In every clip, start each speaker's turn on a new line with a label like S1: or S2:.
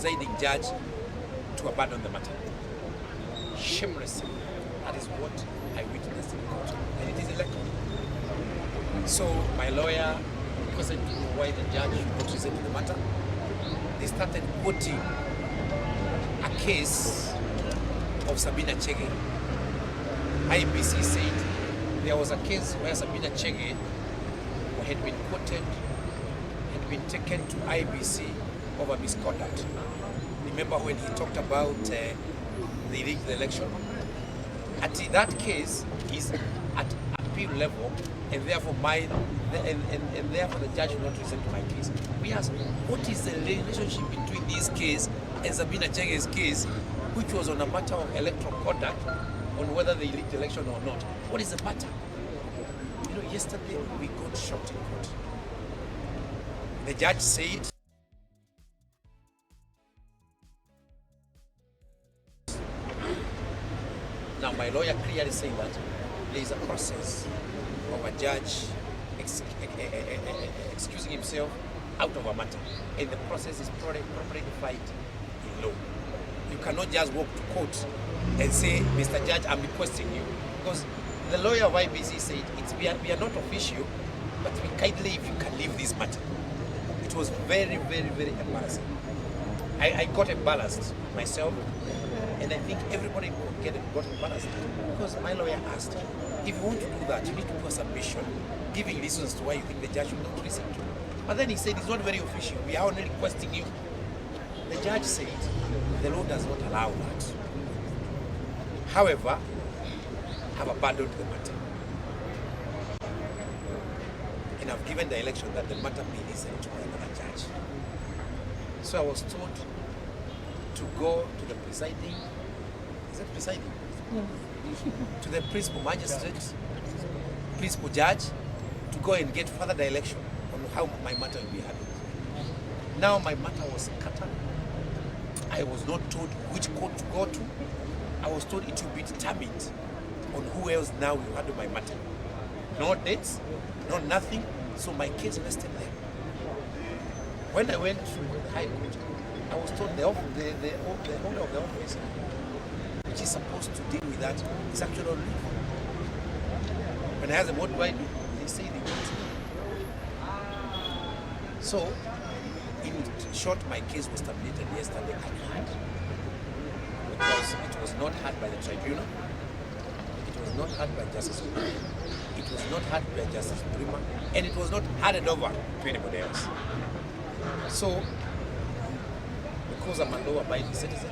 S1: presiding judge to abandon the matter. Shamelessly. That is what I witnessed in court. And it is electoral. So my lawyer requested to know why the judge should not resolve the matter. They started quoting a case of Sabina Chege. IBC said there was a case where Sabina Chege had been quoted, had been taken to IBC over misconduct. Remember when he talked about the rigged election? At that case is at appeal level, and therefore and therefore the judge will not listen to my case. We ask, what is the relationship between this case and Sabina Chege's case, which was on a matter of electoral conduct, on whether they rigged the election or not? What is the matter? You know, yesterday we got shocked in court. The judge said now my lawyer clearly saying that there is a process of a judge excusing himself out of a matter, and the process is properly defined in law. You cannot just walk to court and say, Mr. Judge, I'm requesting you, because the lawyer of IBC said we are not official, but we kindly if you can leave this matter. It was very, very, very embarrassing. I got embarrassed myself, and I think everybody got embarrassed, because my lawyer asked, if you want to do that, you need to do a submission, giving reasons to why you think the judge should not listen to. But then he said, it's not very official, we are only requesting you. The judge said, the law does not allow that. However, I've abandoned the matter. And I've given the election that the matter be listened to by another judge. So I was told to go to the presiding, is it presiding? Yeah. To the principal magistrate, principal judge, to go and get further direction on how my matter will be handled. Now my matter was scattered. I was not told which court to go to. I was told it will be determined on who else now will handle my matter. No dates, no nothing, so my case rested there. When I went to the High Court, I was told the owner of the office, which is supposed to deal with that, is actually on leave. When I asked them, what do I do? They say they want to. So, in short, my case was terminated yesterday at hand, because it was not heard by the tribunal, it was not heard by Justice Uhuru, it was not heard by Justice Prima, and it was not handed over to anybody else. So, because I'm a law-abiding citizen,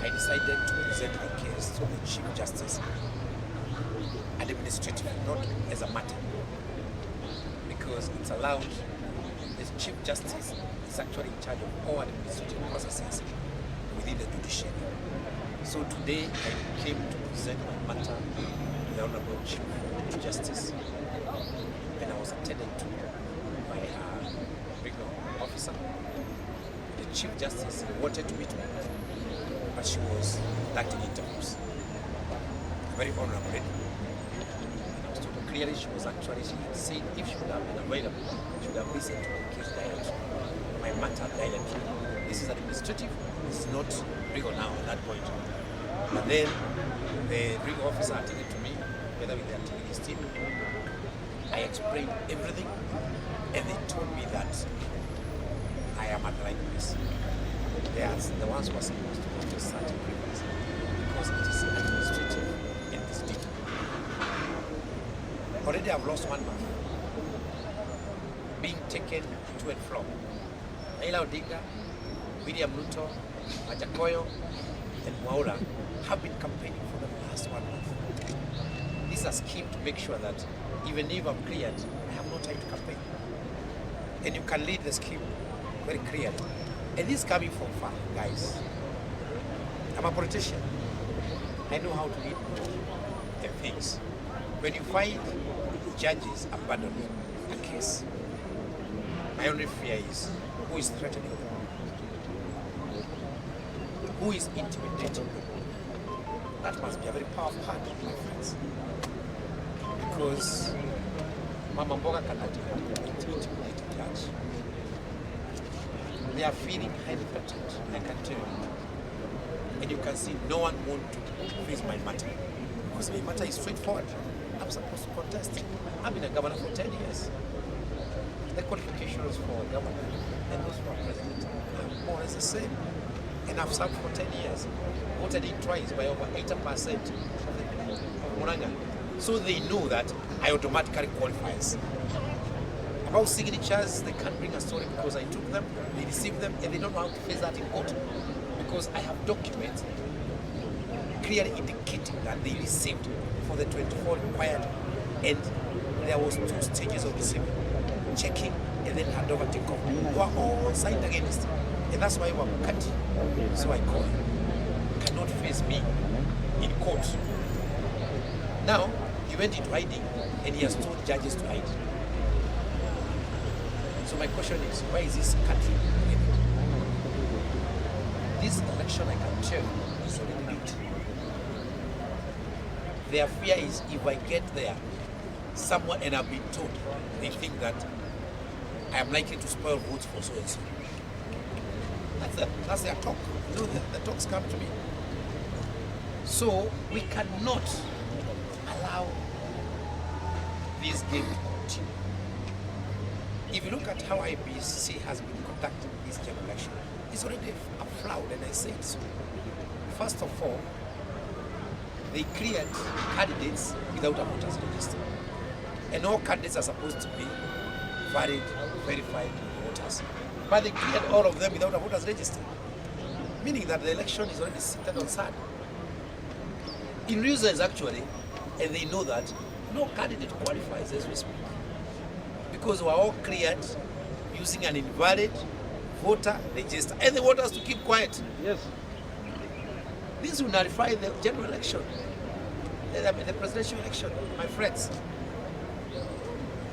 S1: I decided to present my case to the Chief Justice administratively, not as a matter, because it's allowed. The Chief Justice is actually in charge of all administrative processes within the judiciary. So today I came to present my matter to the Honorable Chief Justice, and I was attended to by a legal officer. The Chief Justice wanted to meet me, but she was conducting interviews. Very honorable lady. And I was told clearly she had said if she would have been available, she would have listened to my case directly, my matter directly. This is administrative, this is not legal now at that point. But then the legal officer attended to me, together with the attending team. I explained everything, and they told me that I am at the right place. They are the ones who are supposed to go to such a place, because it is administrative and this deep. Already I've lost 1 month being taken to and from. Raila Odinga, William Ruto, Majakoyo, and Mwaura have been campaigning for the last 1 month. This is a scheme to make sure that even if I'm cleared, I have no time to campaign. And you can lead the scheme very clearly. And this is coming from far, guys. I'm a politician. I know how to lead the things. When you find judges abandoning a case, my only fear is who is threatening them? Who is intimidating them? That must be a very powerful hand, my friends. Because Mama Mboga cannot intimidate a judge. They are feeling highly threatened, I can tell you. And you can see no one wants to face my matter. Because my matter is straightforward. I'm supposed to contest. I've been a governor for 10 years. The qualifications for a governor and those for president are more or less the same. And I've served for 10 years. Voted in twice by over 80% of the people of Mwangi. So they know that I automatically qualifies. About signatures, they can't bring a story because I took them, they received them, and they don't know how to face that in court. Because I have documents clearly indicating that they received for the 24 required, and there was 2 stages of receiving, checking, and then hand over take off. They were all signed against, and that's why we're cutting. So I call him. Cannot face me in court. Now he went into hiding, and he has told judges to hide. So my question is, why is this country in it? This election, I can tell you, is already rigged. Their fear is if I get there, someone, and I've been told, they think that I am likely to spoil votes for so and so. That's their talk. You know, the talks come to me. So we cannot allow this game to continue. If you look at how IBC has been conducting this general election, it's already a fraud, and I say it so. First of all, they cleared candidates without a voters register. And all candidates are supposed to be valid, verified voters. But they cleared all of them without a voters register, meaning that the election is already centered on side. In reasons actually, and they know that no candidate qualifies as we speak, because we're all cleared using an invalid voter register, and they want us to keep quiet.
S2: Yes.
S1: This will nullify the general election, the presidential election, my friends.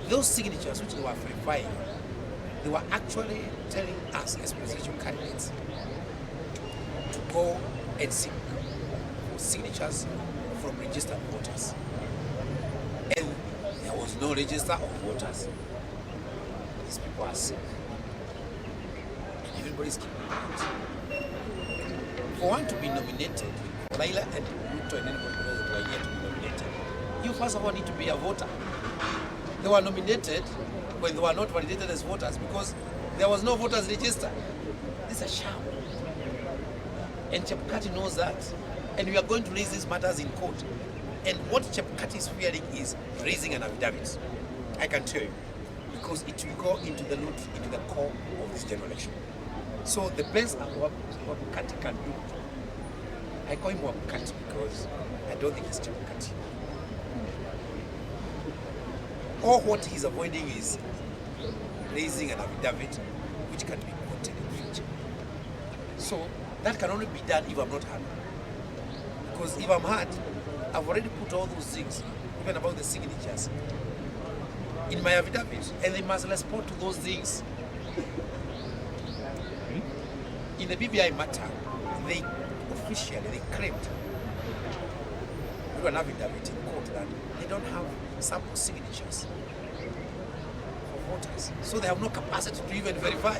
S1: Those signatures which they were verifying, they were actually telling us as presidential candidates to go and seek signatures from registered voters. And there was no register of voters. These people are sick. And everybody's keeping quiet. For one to be nominated, Raila and Ruto and anybody who knows the idea to be nominated, you first of all need to be a voter. They were nominated when they were not validated as voters because there was no voters register. This is a sham. And Chebukati knows that. And we are going to raise these matters in court. And what Chebukati is fearing is raising an affidavit. I can tell you. Because it will go into the root, into the core of this general election. So the best what Chebukati can do, I call him Chebukati because I don't think he's Chebukati. Or what he's avoiding is raising an affidavit which can be quoted in the future. So that can only be done if I'm not hurt. Because if I'm hurt, I've already put all those things, even about the signatures, in my affidavit, and they must respond to those things. In the BBI matter, they officially, they claimed through an affidavit in court that they don't have sample signatures for voters. So they have no capacity to even verify.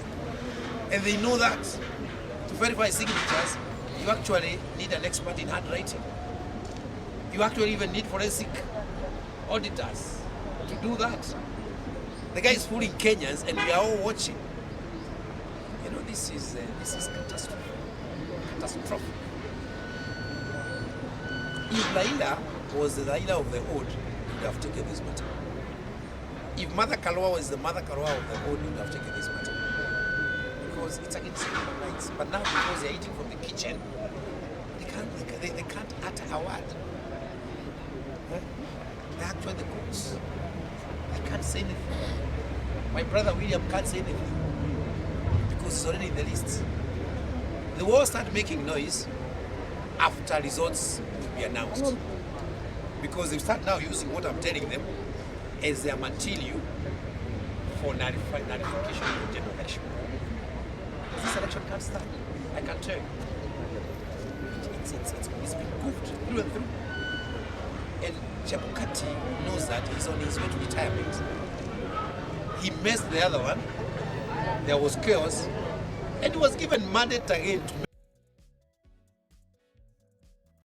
S1: And they know that to verify signatures, you actually need an expert in handwriting. You actually even need forensic auditors to do that. The guy is fooling Kenyans and we are all watching. You know, this is catastrophic. Catastrophic. If Raila was the Raila of the old, he would have taken this matter. If Mother Karua was the Mother Karua of the old, he would have taken this matter. Because it's against human rights. But now because they're eating from the kitchen, they can't utter a word. They're actually the cooks. They can't say anything. My brother William can't say anything because he's already in the list. The war started making noise after results will be announced. Because they start now using what I'm telling them as their material for nullification of the general election. This election can't stand. I can tell you. It's been goofed through and through. And Chebukati knows that he's on his way to retirement. He messed the other one. There was chaos.
S2: And he was given mandate again to